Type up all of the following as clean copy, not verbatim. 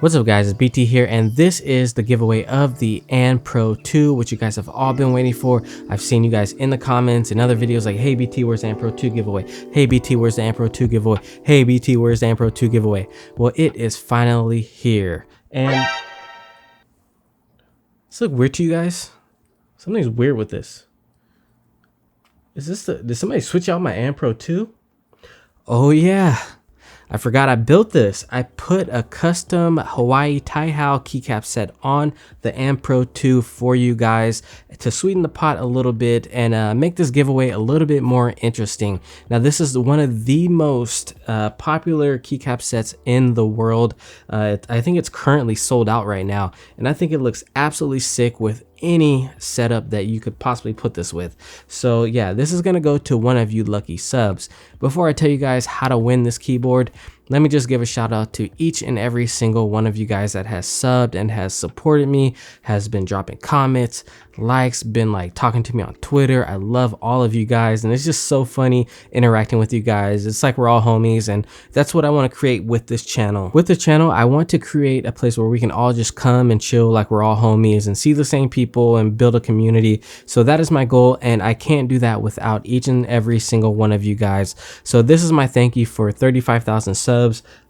What's up guys, it's BT here, and this is the giveaway of the And Pro 2, which you guys have all been waiting for. I've seen you guys in the comments and other videos like, hey BT, where's the And Pro 2 giveaway? Hey BT, where's the And Pro 2 giveaway? Hey BT, where's the And Pro 2 giveaway? Well, it is finally here. And does this look weird to you guys? Something's weird with this. Is this did somebody switch out my And Pro 2? Oh yeah. I forgot I built this. I put a custom Hawaii Taihao keycap set on the And Pro 2 for you guys to sweeten the pot a little bit and make this giveaway a little bit more interesting. Now, this is one of the most popular keycap sets in the world. I think it's currently sold out right now, and I think it looks absolutely sick with any setup that you could possibly put this with. So yeah, this is gonna go to one of you lucky subs. Before I tell you guys how to win this keyboard, let me just give a shout out to each and every single one of you guys that has subbed and has supported me, has been dropping comments, likes, been like talking to me on Twitter. I love all of you guys, and it's just so funny interacting with you guys. It's like we're all homies, and that's what I want to create with this channel. With the channel, I want to create a place where we can all just come and chill like we're all homies and see the same people and build a community. So that is my goal, and I can't do that without each and every single one of you guys. So this is my thank you for 35,000 subs.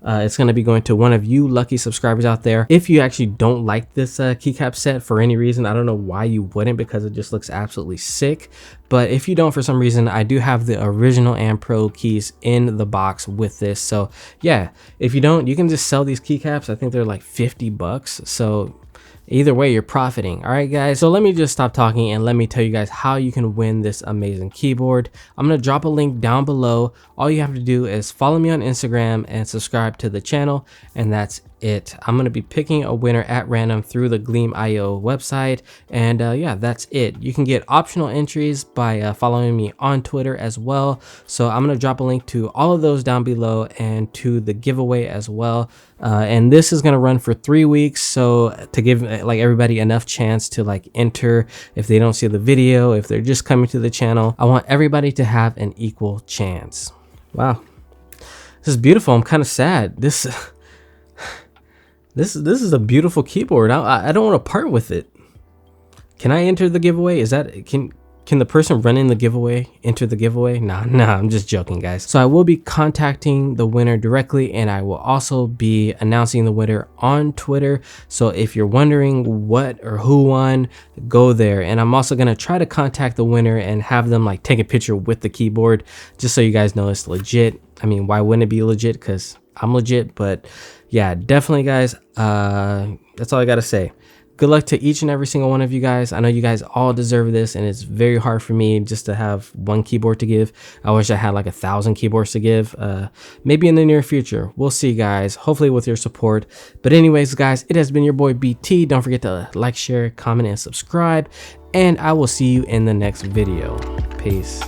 It's going to be going to one of you lucky subscribers out there. If you actually don't like this keycap set for any reason, I don't know why you wouldn't, because it just looks absolutely sick. But if you don't for some reason, I do have the original And Pro keys in the box with this. So yeah, if you don't, you can just sell these keycaps. I think they're like 50 bucks. So either way, you're profiting. All right, guys. So let me just stop talking and let me tell you guys how you can win this amazing keyboard. I'm going to drop a link down below. All you have to do is follow me on Instagram and subscribe to the channel, and that's it. I'm going to be picking a winner at random through the Gleam.io website, and yeah, that's it. You can get optional entries by following me on Twitter as well. So I'm going to drop a link to all of those down below and to the giveaway as well. And this is going to run for 3 weeks, so to give like everybody enough chance to like enter if they don't see the video, if they're just coming to the channel. I want everybody to have an equal chance. Wow, this is beautiful. I'm kind of sad. This is a beautiful keyboard. I don't want to part with it. Can I enter the giveaway? Is that can the person running the giveaway enter the giveaway? Nah, I'm just joking, guys. So I will be contacting the winner directly, and I will also be announcing the winner on Twitter. So if you're wondering what or who won, go there. And I'm also gonna try to contact the winner and have them like take a picture with the keyboard, just so you guys know it's legit. I mean, why wouldn't it be legit? Because I'm legit. But yeah, definitely, guys. That's all I gotta say. Good luck to each and every single one of you guys. I know you guys all deserve this, and it's very hard for me just to have one keyboard to give. I wish I had like 1,000 keyboards to give. Maybe in the near future. We'll see, guys. Hopefully with your support. But anyways, guys, it has been your boy BT. Don't forget to like, share, comment, and subscribe. And I will see you in the next video. Peace.